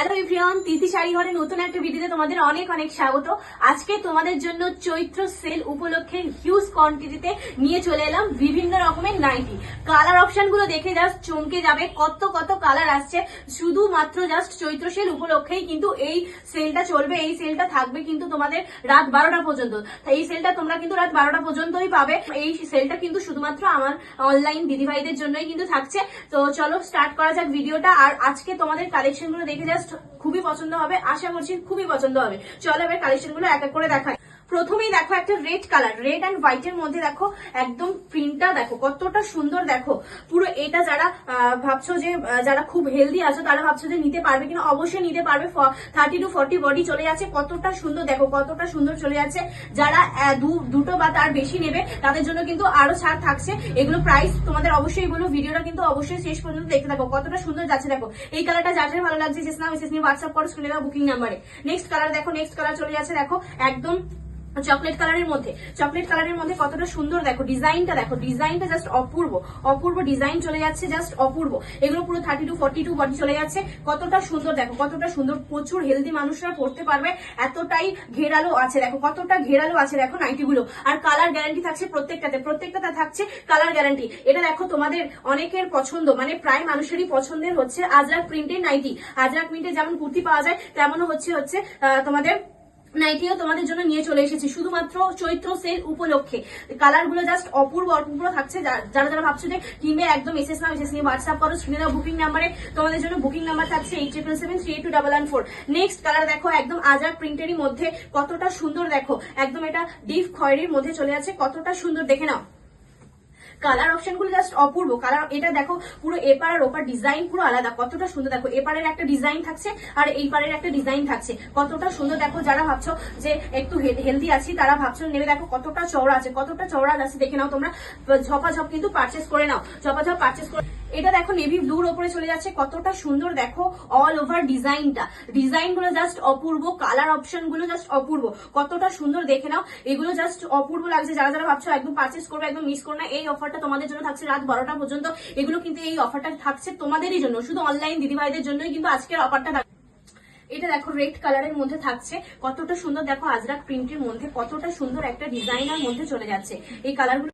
Hello everyone, তিথি শাড়ি ঘরে নতুন একটা ভিডিওতে তোমাদের অনেক অনেক স্বাগত। আজকে তোমাদের জন্য চৈত্র সেল উপলক্ষে হিউজ কোয়ান্টিটিতে নিয়ে চলে এলাম বিভিন্ন রকমের নাইটি। কালার অপশন গুলো দেখে জাস্ট চমকে যাবে, কত কত কালার আসছে। শুধুমাত্র জাস্ট চৈত্র সেল উপলক্ষেই কিন্তু এই সেলটা চলবে। এই সেলটা থাকবে কিন্তু তোমাদের রাত 12টা পর্যন্ত। এই সেলটা তোমরা কিন্তু রাত 12টা পর্যন্তই পাবে। এই সেলটা কিন্তু শুধুমাত্র আমার অনলাইন দিদিভাইদের জন্যই কিন্তু থাকছে। তো চলো স্টার্ট করা যাক ভিডিওটা। আর আজকে তোমাদের কালেকশন গুলো দেখে জাস্ট খুবই পছন্দ হবে, আশা করছি খুবই পছন্দ হবে। চলো এবার কালেকশন গুলো এক এক করে দেখাই। প্রথমেই দেখো একটা red colour, red and white এর মধ্যে দেখো একদম প্রিন্টটা দেখো কতটা সুন্দর। দেখো পুরো এটা যারা ভাবছো যে যারা খুব হেলদি আছো তারা ভাবছো যে নিতে পারবে কিনা, অবশ্যই নিতে পারবে। 30 to 40 বডি চলে যাচ্ছে, কতটা সুন্দর দেখো, কতটা সুন্দর চলে যাচ্ছে। যারা দুটো বা তার বেশি নেবে তাদের জন্য কিন্তু আরো ছাড় থাকছে। এগুলো প্রাইস তোমাদের অবশ্যই বলো, ভিডিওটা কিন্তু অবশ্যই শেষ পর্যন্ত দেখতে থাকো, কতটা সুন্দর যাচ্ছে। দেখো এই কালারটা যাদের ভালো লাগছে জেস না মেসেজ নিয়ে হোয়াটসঅ্যাপ করো স্ক্রিনে দেওয়া বুকিং নাম্বারে। নেক্সট কালার দেখো, নেক্সট কালার চলে যাচ্ছে দেখো একদম চকলেট কালারের মধ্যে। চকলেট কালারের মধ্যে কতটা সুন্দর দেখো ডিজাইনটা, দেখো ডিজাইনটা জাস্ট অপূর্ব, অপূর্ব ডিজাইন চলে যাচ্ছে, জাস্ট অপূর্ব। এগুলো পুরো 30 to 42 বডি চলে যাচ্ছে, কতটা সুন্দর দেখো, কতটা সুন্দর। প্রচুর হেলদি মানুষরা পড়তে পারবে, এতটাই ঘেরালো আছে দেখো, কতটা ঘেরালো আছে দেখো নাইটি গুলো। আর কালার গ্যারান্টি থাকছে প্রত্যেকটাতে, প্রত্যেকটাতে থাকছে কালার গ্যারান্টি। এটা দেখো তোমাদের অনেকের পছন্দ, মানে প্রায় মানুষেরই পছন্দের হচ্ছে আজরাক প্রিন্টের নাইটি। আজরাক প্রিন্টে যেমন কুর্তি পাওয়া যায় তেমনও হচ্ছে তোমাদের নাইটিও তোমাদের জন্য নিয়ে চলে এসেছি শুধুমাত্র চৈত্র সেল উপলক্ষে। কালার গুলো জাস্ট অপূর্ব অপূর্ব থাকছে। যারা যারা ভাবছো যে কিনবে একদম এসএস না এসএস নিয়ে হোয়াটসঅ্যাপ করো স্ক্রিনে দাও বুকিং নাম্বারে। তোমাদের জন্য বুকিং নাম্বার থাকছে 8777382114। নেক্সট কালার দেখো একদম আজাদ প্রিন্টেরই মধ্যে কতটা সুন্দর দেখো, একদম এটা ডিপ খয়েরির মধ্যে চলে যাচ্ছে, কতটা সুন্দর দেখে নাও। কালার অপশন গুলো জাস্ট অপূর্ব। কালার এটা দেখো পুরো এপার আর ওপার ডিজাইন পুরো আলাদা, কতটা সুন্দর দেখো। এপারের একটা ডিজাইন থাকছে আর এই পারের একটা ডিজাইন থাকছে, কতটা সুন্দর দেখো। যারা ভাবছো যে একটু হেলদি আছি তারা ভাবছো নেবে, দেখো কতটা চওড়া আছে, কতটা চওড়া আছে দেখে নাও তোমরা। ঝপাঝপ কিন্তু পারচেস করে নাও, ঝপাঝপ পারচেস করে। এটা দেখো নেভি ব্লুর ওপরে চলে যাচ্ছে, কতটা সুন্দর দেখো অল ওভার ডিজাইনটা। ডিজাইন গুলো জাস্ট অপূর্ব, কালার অপশন গুলো জাস্ট অপূর্ব, কতটা সুন্দর দেখে নাও। এগুলো জাস্ট অপূর্ব লাগছে। যারা যারা ভাবছো একদম পারচেস করবে, একদম মিস করো না। এই অফারটা তোমাদের জন্য থাকছে রাত 12টা পর্যন্ত। এগুলো কিন্তু এই অফারটা থাকছে তোমাদেরই জন্য, শুধু অনলাইন দিদিভাইদের জন্যই কিন্তু আজকের অফারটা থাকছে। এটা দেখো রেড কালারের মধ্যে থাকছে, কতটা সুন্দর দেখো আজরাক প্রিন্টের মধ্যে কতটা সুন্দর একটা ডিজাইনার মধ্যে চলে যাচ্ছে। এই কালারগুলো